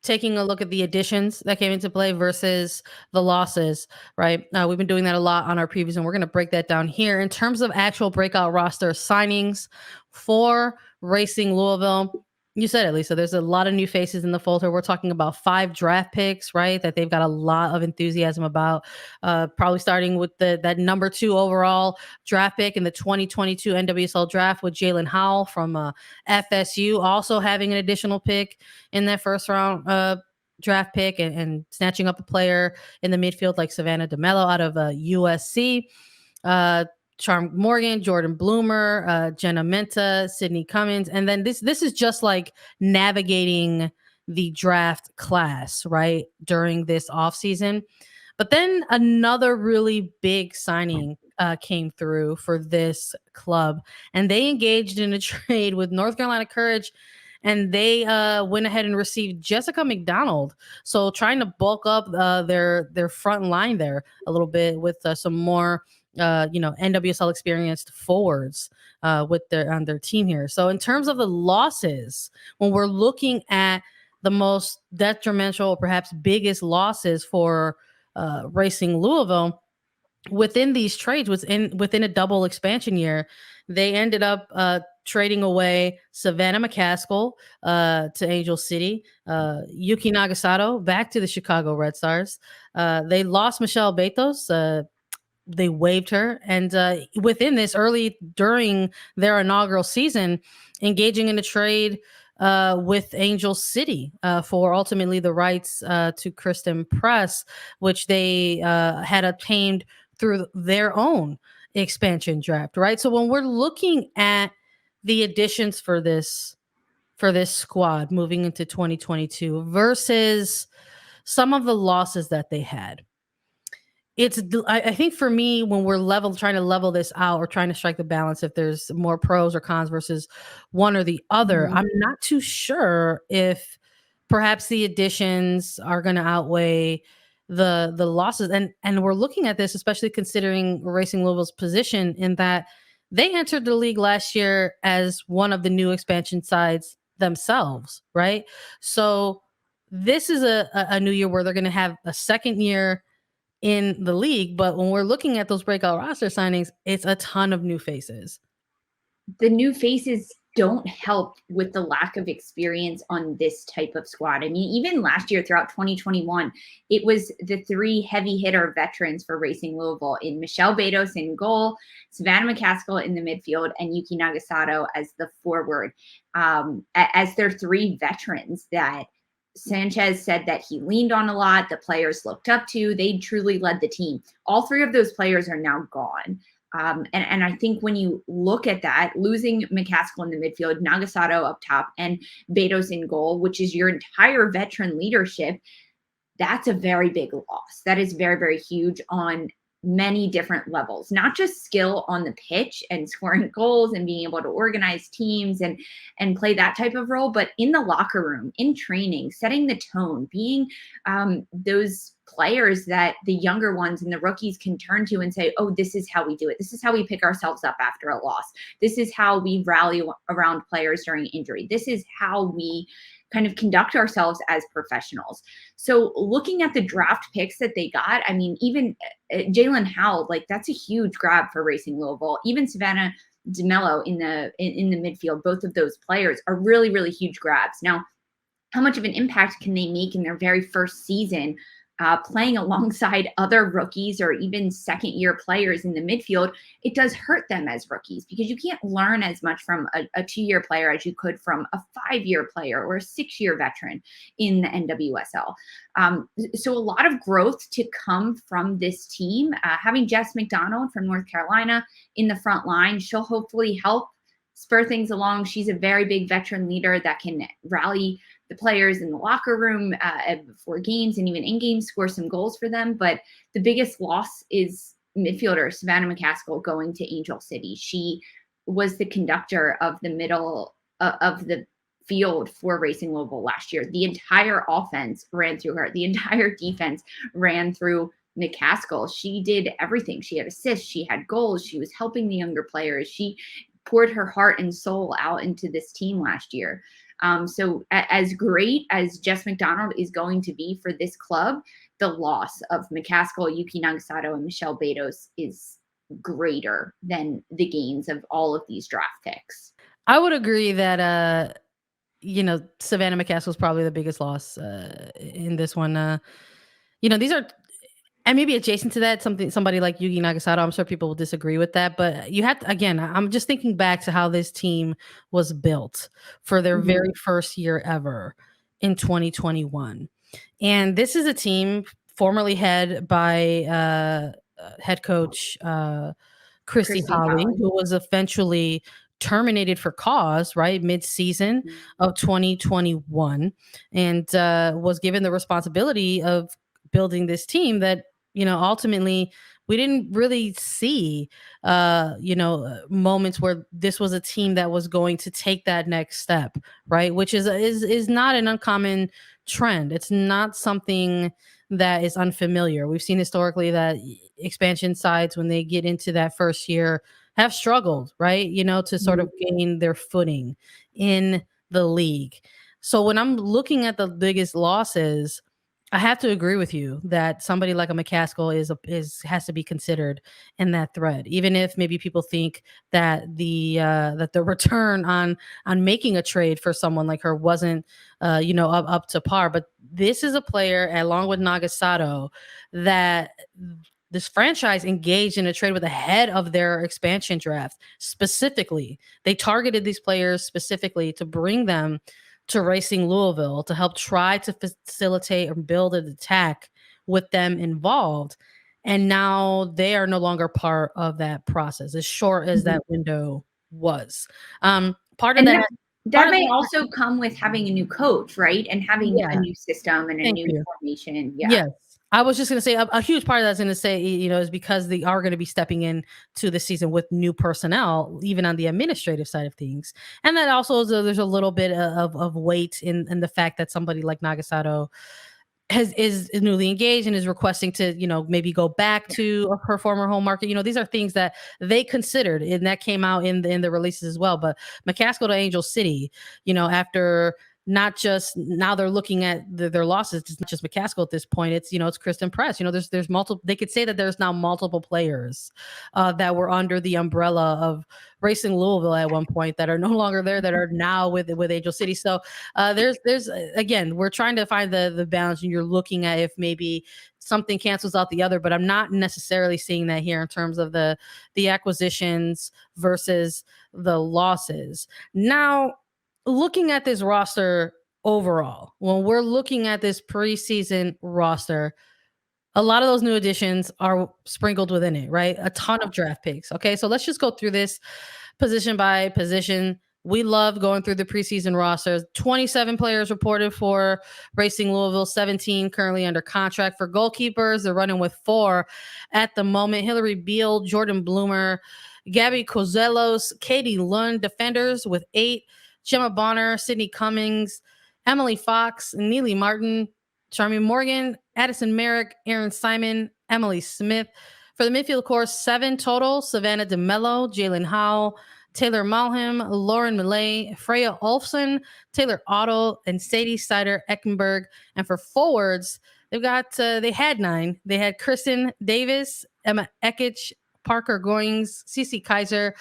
taking a look at the additions that came into play versus the losses, right? We've been doing that a lot on our previews, and we're going to break that down here. In terms of actual breakout roster signings for Racing Louisville, you said it, Lisa. There's a lot of new faces in the folder. We're talking about 5 draft picks, right? That they've got a lot of enthusiasm about. Probably starting with that number 2 overall draft pick in the 2022 NWSL draft with Jalen Howell from FSU, also having an additional pick in that first round draft pick and snatching up a player in the midfield like Savannah out of USC. Charm Morgan, Jordan Bloomer, Jenna Menta, Sydney Cummins. And then this is just like navigating the draft class, right, during this offseason. But then another really big signing came through for this club, and they engaged in a trade with North Carolina Courage, and they went ahead and received Jessica McDonald. So trying to bulk up their front line there a little bit with some more NWSL experienced forwards with on their team here. So in terms of the losses, when we're looking at the most detrimental, perhaps biggest losses for Racing Louisville within these trades, within a double expansion year, they ended up trading away Savannah McCaskill to Angel City, Yuki Nagasato back to the Chicago Red Stars. They lost Michelle Betos. They waived her, and within this, early during their inaugural season, engaging in a trade with Angel City for ultimately the rights to Kristen Press, which they had obtained through their own expansion draft, right? So when we're looking at the additions for this squad moving into 2022 versus some of the losses that they had, I think for me, when we're trying to level this out or trying to strike the balance, if there's more pros or cons versus one or the other, I'm not too sure if perhaps the additions are going to outweigh the losses. And we're looking at this, especially considering Racing Louisville's position in that they entered the league last year as one of the new expansion sides themselves, right? So this is a new year where they're going to have a second year in the league, but when we're looking at those breakout roster signings, it's a ton of new faces. The new faces don't help with the lack of experience on this type of squad. I mean, even last year throughout 2021, it was the 3 heavy hitter veterans for Racing Louisville in Michelle Betos in goal, Savannah McCaskill in the midfield, and Yuki Nagasato as the forward, as their 3 veterans that Sanchez said that he leaned on a lot, the players looked up to. They truly led the team. All 3 of those players are now gone. And I think when you look at that, losing McCaskill in the midfield, Nagasato up top, and Betos in goal, which is your entire veteran leadership, that's a very big loss. That is very, very huge on many different levels, not just skill on the pitch and scoring goals and being able to organize teams and play that type of role, but in the locker room, in training, setting the tone, being those players that the younger ones and the rookies can turn to and say, oh, this is how we do it. This is how we pick ourselves up after a loss. This is how we rally around players during injury. This is how we kind of conduct ourselves as professionals. So looking at the draft picks that they got, I mean, even Jalen Howell, like that's a huge grab for Racing Louisville. Even Savannah DeMello in the midfield, both of those players are really, really huge grabs. Now, how much of an impact can they make in their very first season playing alongside other rookies or even second-year players in the midfield? It does hurt them as rookies because you can't learn as much from a 2-year player as you could from a 5-year player or a 6-year veteran in the NWSL. So a lot of growth to come from this team. Having Jess McDonald from North Carolina in the front line, she'll hopefully help spur things along. She's a very big veteran leader that can rally the players in the locker room before games and even in games, score some goals for them. But the biggest loss is midfielder Savannah McCaskill going to Angel City. She was the conductor of the middle of the field for Racing Louisville last year. The entire offense ran through her. The entire defense ran through McCaskill. She did everything. She had assists. She had goals. She was helping the younger players. She poured her heart and soul out into this team last year. So as great as Jess McDonald is going to be for this club, the loss of McCaskill, Yuki Nagasato, and Michelle Betos is greater than the gains of all of these draft picks. I would agree that Savannah McCaskill is probably the biggest loss in this one. These are, and maybe adjacent to that, somebody like Yuki Nagasato. I'm sure people will disagree with that, but you have to, again, I'm just thinking back to how this team was built for their very first year ever in 2021. And this is a team formerly head by head coach Christy Holly, who was eventually terminated for cause, right, mid-season of 2021, and was given the responsibility of building this team that, ultimately we didn't really see, moments where this was a team that was going to take that next step, right? Which is not an uncommon trend. It's not something that is unfamiliar. We've seen historically that expansion sides, when they get into that first year, have struggled, right? To sort of gain their footing in the league. So when I'm looking at the biggest losses, I have to agree with you that somebody like a McCaskill has to be considered in that thread, even if maybe people think that the return on making a trade for someone like her wasn't up to par. But this is a player, along with Nagasato, that this franchise engaged in a trade with ahead of their expansion draft. Specifically, they targeted these players specifically to bring them to Racing Louisville to help try to facilitate or build an attack with them involved. And now they are no longer part of that process, as short as that window was. Part of that may also come with having a new coach, right? And having a new system and a new formation. Yeah. Yes. I was just going to say a huge part of that's going to say, is because they are going to be stepping in to the season with new personnel, even on the administrative side of things. And that also there's a little bit of weight in the fact that somebody like Nagasato is newly engaged and is requesting to, maybe go back to her former home market. These are things that they considered, and that came out in the releases as well. But McCaskill to Angel City, after not just now they're looking at their losses. It's not just McCaskill at this point. It's, it's Kristen Press. There's multiple, they could say that there's now multiple players that were under the umbrella of Racing Louisville at one point that are no longer there, that are now with Angel City. So there's again, we're trying to find the balance, and you're looking at if maybe something cancels out the other, but I'm not necessarily seeing that here in terms of the acquisitions versus the losses. Now, looking at this roster overall, when we're looking at this preseason roster, a lot of those new additions are sprinkled within it, right? A ton of draft picks. Okay, so let's just go through this position by position. We love going through the preseason rosters. 27 players reported for Racing Louisville, 17 currently under contract. For goalkeepers, they're running with 4 at the moment. Hillary Beal, Jordan Bloomer, Gabby Kozelos, Katie Lund. Defenders with 8. Gemma Bonner, Sydney Cummings, Emily Fox, Neely Martin, Charmy Morgan, Addison Merrick, Aaron Simon, Emily Smith. For the midfield core, 7 total: Savannah DeMello, Jalen Howe, Taylor Malham, Lauren Millay, Freya Olfson, Taylor Otto, and Sadie Sider-Eckenberg. And for forwards, they had 9. They had Kristen Davis, Emma Ekich, Parker Goings, Cece Kaiser.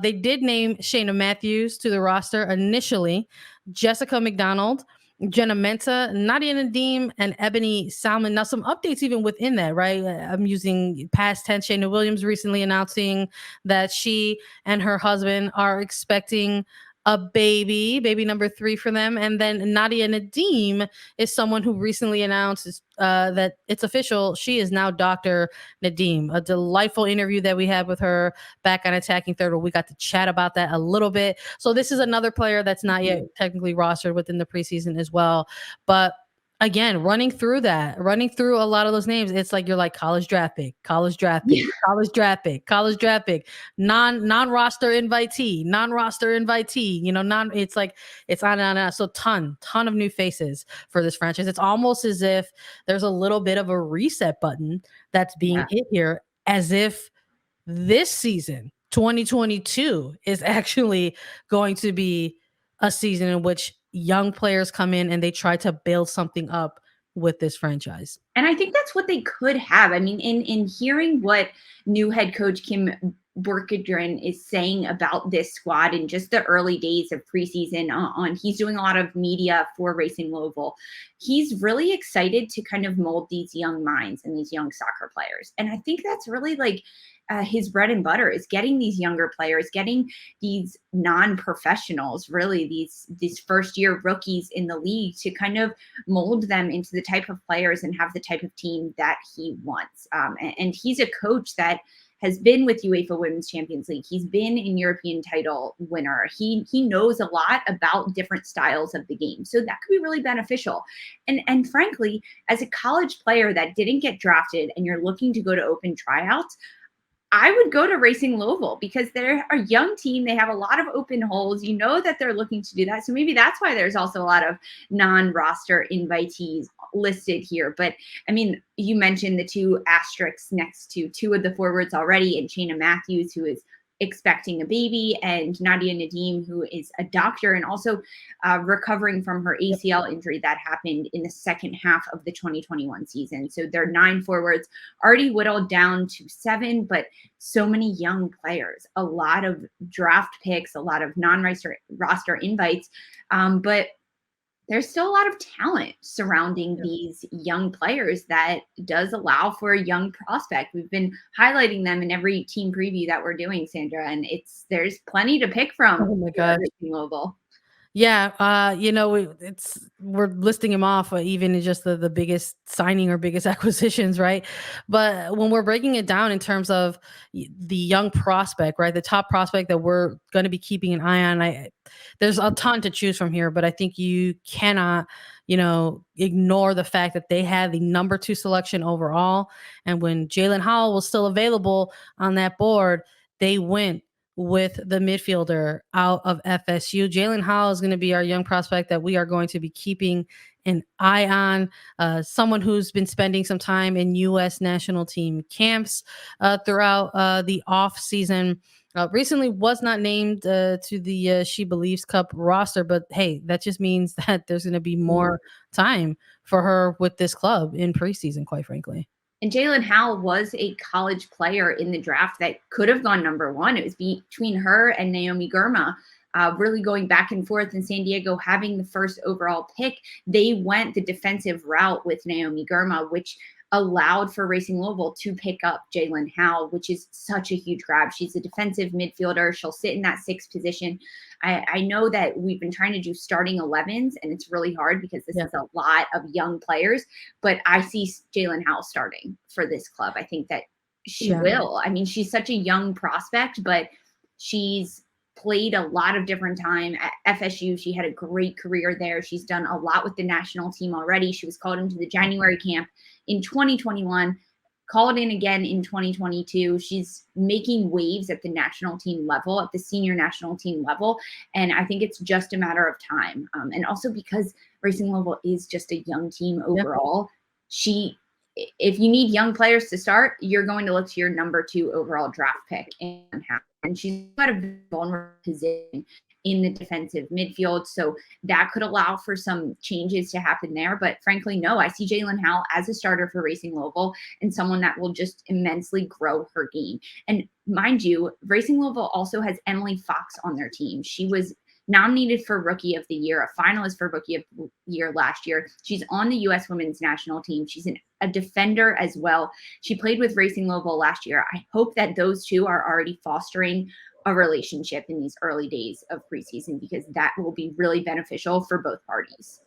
They did name Shayna Matthews to the roster initially, Jessica McDonald, Jenna Menta, Nadia Nadim, and Ebony Salmon. Now, some updates even within that, right? I'm using past tense. Shayna Williams recently announcing that she and her husband are expecting a baby number 3 for them. And then Nadia Nadim is someone who recently announced that it's official. She is now Dr. Nadim. A delightful interview that we had with her back on Attacking Third, where we got to chat about that a little bit. So this is another player that's not yet technically rostered within the preseason as well. But again, running through a lot of those names, it's like you're like college draft pick, college draft pick, college draft pick, college draft pick, non-roster invitee, non-roster invitee, it's like it's on and on. So ton of new faces for this franchise. It's almost as if there's a little bit of a reset button that's being hit here, as if this season 2022 is actually going to be a season in which young players come in and they try to build something up with this franchise. And I think that's what they could have. I mean, in hearing what new head coach Kim Björkegren is saying about this squad in just the early days of preseason, he's doing a lot of media for Racing Louisville. He's really excited to kind of mold these young minds and these young soccer players. And I think that's really like his bread and butter, is getting these younger players, getting these non-professionals, really these first-year rookies in the league, to kind of mold them into the type of players and have the type of team that he wants. And he's a coach that has been with UEFA Women's Champions League. He's been in European title winner. He knows a lot about different styles of the game. So that could be really beneficial. And frankly, as a college player that didn't get drafted and you're looking to go to open tryouts, I would go to Racing Louisville because they're a young team. They have a lot of open holes. You know that they're looking to do that. So maybe that's why there's also a lot of non-roster invitees listed here. But I mean, you mentioned the two asterisks next to two of the forwards already, and Shayna Matthews, who is expecting a baby, and Nadia Nadim, who is a doctor and also recovering from her ACL injury that happened in the second half of the 2021 season. So they're 9 forwards, already whittled down to 7, but so many young players, a lot of draft picks, a lot of non-roster invites, but there's still a lot of talent surrounding these young players that does allow for a young prospect. We've been highlighting them in every team preview that we're doing, Sandra, and there's plenty to pick from. Oh my God. Louisville. Yeah, we're listing him off, even in just the biggest signing or biggest acquisitions, right? But when we're breaking it down in terms of the young prospect, right, the top prospect that we're going to be keeping an eye on, there's a ton to choose from here, but I think you cannot, ignore the fact that they had the number 2 selection overall, and when Jalen Howell was still available on that board, they went with the midfielder out of FSU. Jalen Howe is going to be our young prospect that we are going to be keeping an eye on. Someone who's been spending some time in U.S. national team camps throughout the off season. Recently was not named to the She Believes Cup roster, but hey, that just means that there's going to be more time for her with this club in preseason, quite frankly. And Jalen Howell was a college player in the draft that could have gone number 1. It was between her and Naomi Girma, really going back and forth in San Diego, having the first overall pick. They went the defensive route with Naomi Girma, which allowed for Racing Louisville to pick up Jalen Howell, which is such a huge grab. She's a defensive midfielder. She'll sit in that 6th position. I know that we've been trying to do starting 11s, and it's really hard because this is a lot of young players, but I see Jalen Howell starting for this club. I think that she will. I mean, she's such a young prospect, but she's played a lot of different time at FSU. She had a great career there. She's done a lot with the national team already. She was called into the January camp in 2021, called in again in 2022. She's making waves at the national team level, at the senior national team level. And I think it's just a matter of time. And also because Racing Louisville is just a young team overall, if you need young players to start, you're going to look to your number 2 overall draft pick. And she's got a vulnerable position in the defensive midfield. So that could allow for some changes to happen there. But frankly, no, I see Jalen Howell as a starter for Racing Louisville and someone that will just immensely grow her game. And mind you, Racing Louisville also has Emily Fox on their team. She was nominated for Rookie of the Year, a finalist for Rookie of the Year last year. She's on the U.S. Women's National Team. She's a defender as well. She played with Racing Louisville last year. I hope that those two are already fostering a relationship in these early days of preseason, because that will be really beneficial for both parties.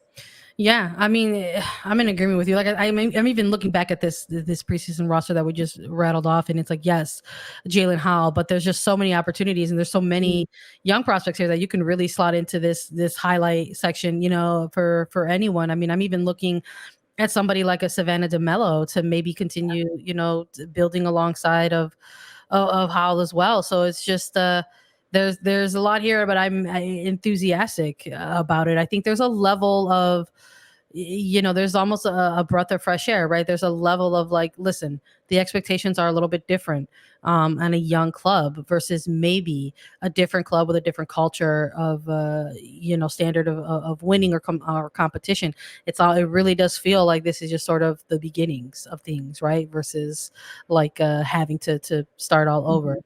Yeah, I mean, I'm in agreement with you. Like, I'm even looking back at this preseason roster that we just rattled off, and it's like, yes, Jalen Howell, but there's just so many opportunities, and there's so many young prospects here that you can really slot into this highlight section, for anyone. I mean, I'm even looking at somebody like a Savannah DeMello to maybe continue, building alongside of Howell as well. So it's just there's a lot here, but I'm enthusiastic about it. I think there's a level of there's almost a breath of fresh air, right? There's a level of like, listen, the expectations are a little bit different on a young club versus maybe a different club with a different culture of, standard of winning or competition. It really does feel like this is just sort of the beginnings of things, right? Versus like having to start all over.